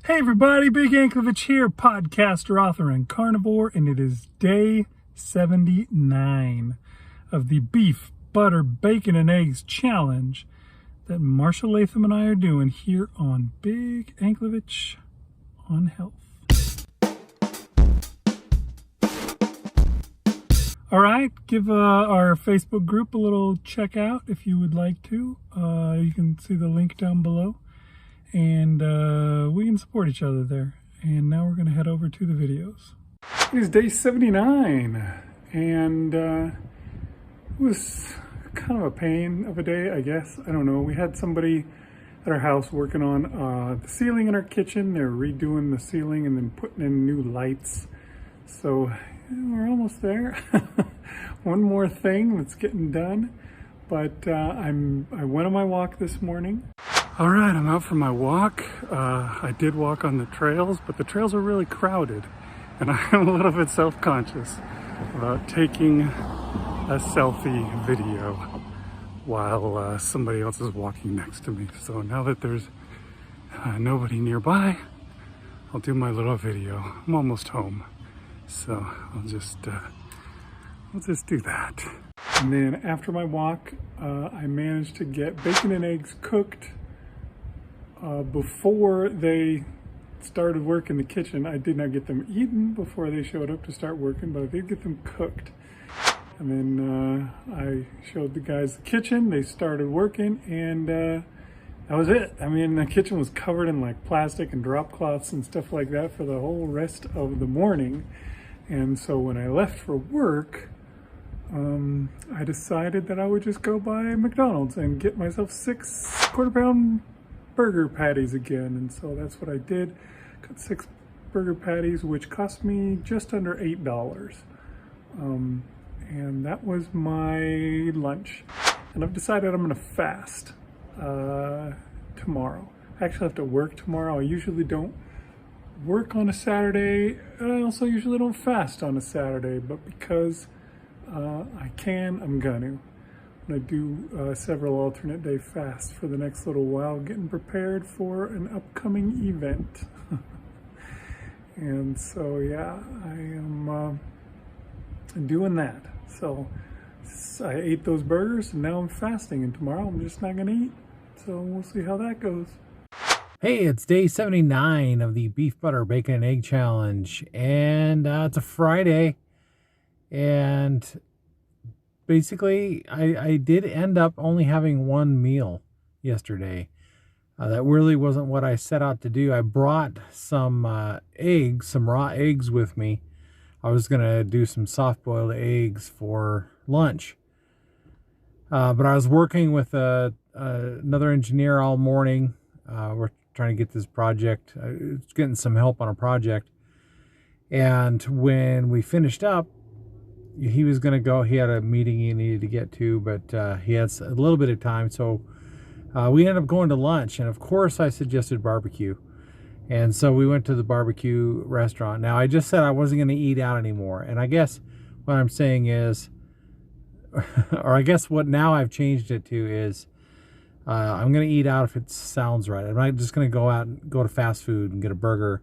Hey everybody, Big Anklevich here, podcaster, author, and carnivore, and it is day 79 of the Beef, Butter, Bacon, and Eggs Challenge that Marshal and I are doing here on Big Anklevich on Health. All right, give our Facebook group a little check out if you would like to. You can see the link down below. And we can support each other there. And now we're going to head over to the videos. It is day 79, and it was kind of a pain of a day, I guess. I don't know. We had somebody at our house working on the ceiling in our kitchen. They're redoing the ceiling and then putting in new lights. So we're almost there. One more thing that's getting done. But I went on my walk this morning. All right, I'm out for my walk. I did walk on the trails, but the trails are really crowded, and I'm a little bit self-conscious about taking a selfie video while somebody else is walking next to me. So now that there's nobody nearby, I'll do my little video. I'm almost home, so I'll just do that. And then after my walk, I managed to get bacon and eggs cooked. Before they started work in the kitchen. I did not get them eaten before they showed up to start working, but I did get them cooked. And then I showed the guys the kitchen. They started working, and that was it. I mean, the kitchen was covered in like plastic and drop cloths and stuff like that for the whole rest of the morning. And so when I left for work, I decided that I would just go by McDonald's and get myself 6 quarter-pound burger patties again. And so that's what I did. Got 6 burger patties, which cost me just under $8. And that was my lunch. And I've decided I'm gonna fast tomorrow. I actually have to work tomorrow. I usually don't work on a Saturday. I also usually don't fast on a Saturday, but because I can, I'm gonna. I do several alternate day fasts for the next little while, getting prepared for an upcoming event. And so, yeah, I am doing that. So I ate those burgers, and now I'm fasting, and tomorrow I'm just not going to eat. So we'll see how that goes. Hey, it's day 79 of the Beef, Butter, Bacon, and Egg Challenge. And it's a Friday. And basically, I did end up only having one meal yesterday. That really wasn't what I set out to do. I brought some eggs, some raw eggs with me. I was going to do some soft-boiled eggs for lunch. But I was working with another engineer all morning. We're trying to get this project, getting some help on a project. And when we finished up, he was going to go. He had a meeting he needed to get to, but he had a little bit of time. So we ended up going to lunch. And of course, I suggested barbecue. And so we went to the barbecue restaurant. Now, I just said I wasn't going to eat out anymore. And I guess what I'm saying is, or I guess what now I've changed it to is, I'm going to eat out if it sounds right. I'm not just going to go out and go to fast food and get a burger.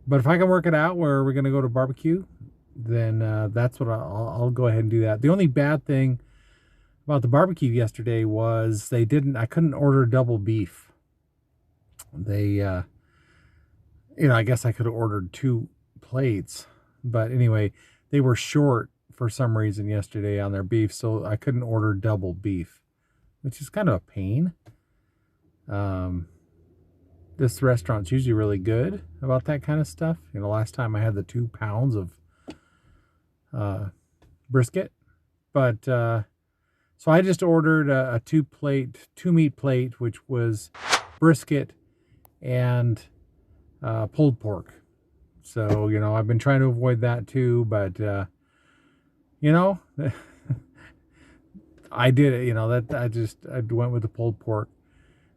But if I can work it out where we're going to go to barbecue, then that's what I'll go ahead and do that. The only bad thing about the barbecue yesterday was I couldn't order double beef. I guess I could have ordered 2 plates, but anyway, they were short for some reason yesterday on their beef, so I couldn't order double beef, which is kind of a pain. This restaurant's usually really good about that kind of stuff. Last time I had the 2 pounds of brisket, but so I just ordered a 2 meat plate, which was brisket and pulled pork. So I've been trying to avoid that too, but I did it. I went with the pulled pork.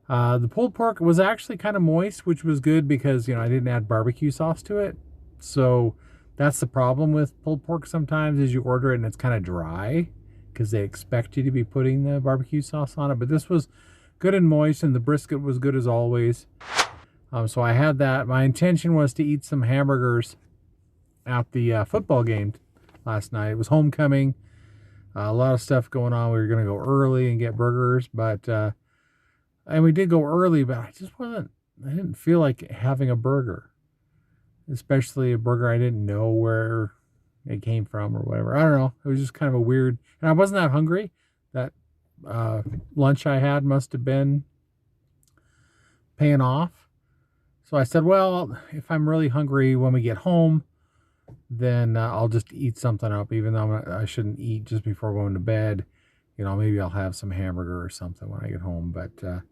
The pulled pork was actually kind of moist, which was good because I didn't add barbecue sauce to it. So that's the problem with pulled pork sometimes, is you order it and it's kind of dry because they expect you to be putting the barbecue sauce on it. But this was good and moist, and the brisket was good as always. So I had that. My intention was to eat some hamburgers at the football game last night. It was homecoming. A lot of stuff going on. We were going to go early and get burgers, but and we did go early, but I didn't feel like having a burger, especially a burger I didn't know where it came from or whatever. I don't know. It was just kind of a weird, and I wasn't that hungry. That lunch I had must have been paying off. So I said, well, if I'm really hungry when we get home, then I'll just eat something up, even though I shouldn't eat just before going to bed. You know, maybe I'll have some hamburger or something when I get home. But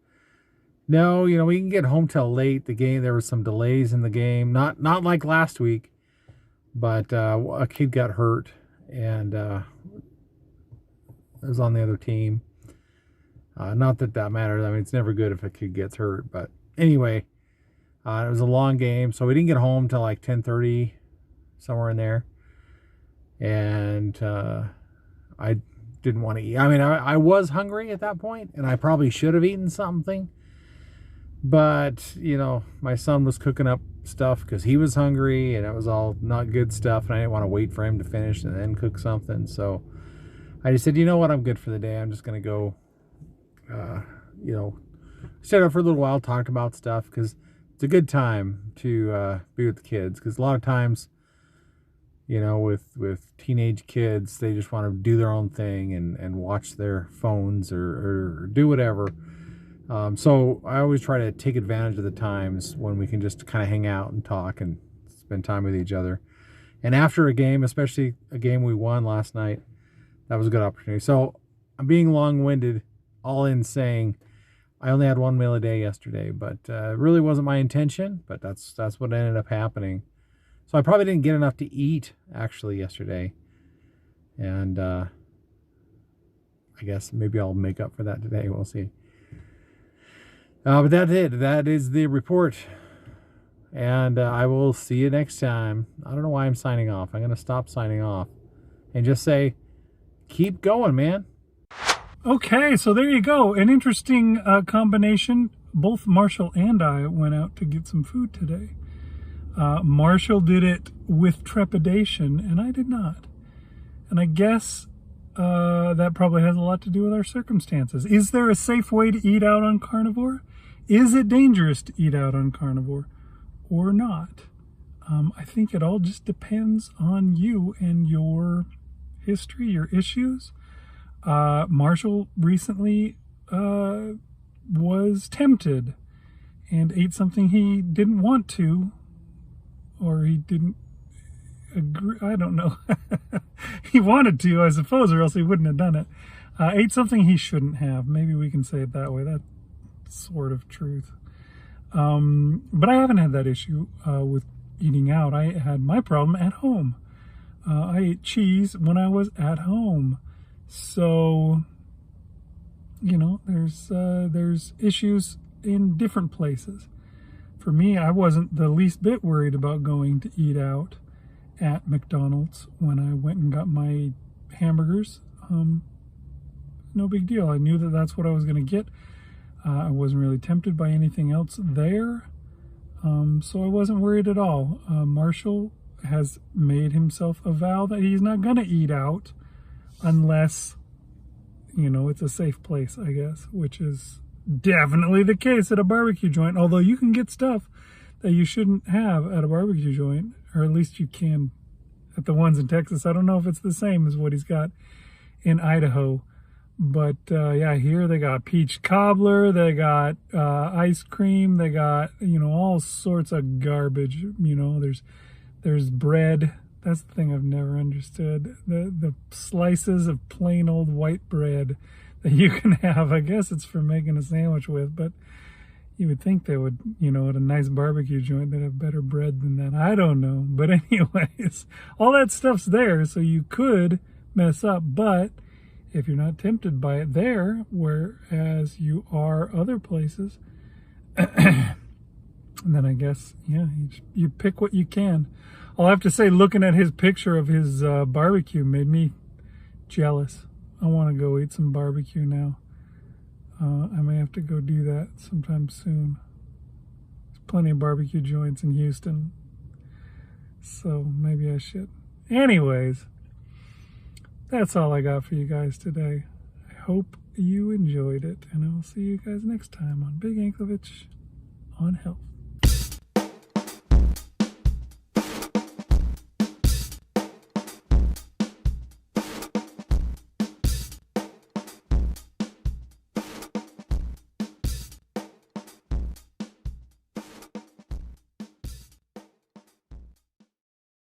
no, you know, we can get home till late. The game, there was some delays in the game. Not like last week, but a kid got hurt, and it was on the other team. Not that that matters. I mean, it's never good if a kid gets hurt. But anyway, it was a long game, so we didn't get home till like 10:30. Somewhere in there, and I didn't want to eat. I mean, I was hungry at that point, and I probably should have eaten something, but you know, my son was cooking up stuff because he was hungry, and it was all not good stuff, and I didn't want to wait for him to finish and then cook something. So I just said, you know what, I'm good for the day. I'm just gonna go, you know, sit up for a little while, talk about stuff, because it's a good time to be with the kids, because a lot of times, you know, with teenage kids, they just want to do their own thing and watch their phones or do whatever. So I always try to take advantage of the times when we can just kind of hang out and talk and spend time with each other. And after a game, especially a game we won last night, that was a good opportunity. So I'm being long-winded, all in saying I only had one meal a day yesterday, but it really wasn't my intention, but that's what ended up happening. So I probably didn't get enough to eat, actually, yesterday. And I guess maybe I'll make up for that today. We'll see. But that's it. That is the report. And I will see you next time. I don't know why I'm signing off. I'm going to stop signing off and just say, keep going, man. Okay, so there you go. An interesting combination. Both Marshall and I went out to get some food today. Marshall did it with trepidation, and I did not. And I guess that probably has a lot to do with our circumstances. Is there a safe way to eat out on Carnivore? Is it dangerous to eat out on Carnivore or not? I think it all just depends on you and your history, your issues. Marshall recently was tempted and ate something he didn't want to, or he didn't agree. I don't know. He wanted to, I suppose, or else he wouldn't have done it. Ate something he shouldn't have. Maybe we can say it that way. That's sort of truth. But I haven't had that issue with eating out. I had my problem at home. I ate cheese when I was at home. So, you know, there's issues in different places. For me, I wasn't the least bit worried about going to eat out at McDonald's when I went and got my hamburgers. No big deal. I knew that that's what I was going to get. I wasn't really tempted by anything else there. So I wasn't worried at all. Marshall has made himself a vow that he's not going to eat out unless, you know, it's a safe place, I guess, which is definitely the case at a barbecue joint, although you can get stuff that you shouldn't have at a barbecue joint, or at least you can at the ones in Texas. I don't know if it's the same as what he's got in Idaho, but yeah, here they got peach cobbler, they got ice cream, they got, you know, all sorts of garbage. You know, there's bread. That's the thing I've never understood. The slices of plain old white bread that you can have. I guess it's for making a sandwich with, but you would think they would, you know, at a nice barbecue joint, they'd have better bread than that. I don't know. But anyways, all that stuff's there, so you could mess up. But if you're not tempted by it there, whereas you are other places, then I guess, yeah, you pick what you can. I'll have to say, looking at his picture of his barbecue made me jealous. I want to go eat some barbecue now. I may have to go do that sometime soon. plenty of barbecue joints in Houston. So maybe I should. Anyways, that's all I got for you guys today. I hope you enjoyed it, and I'll see you guys next time on Big Anklevich on Health.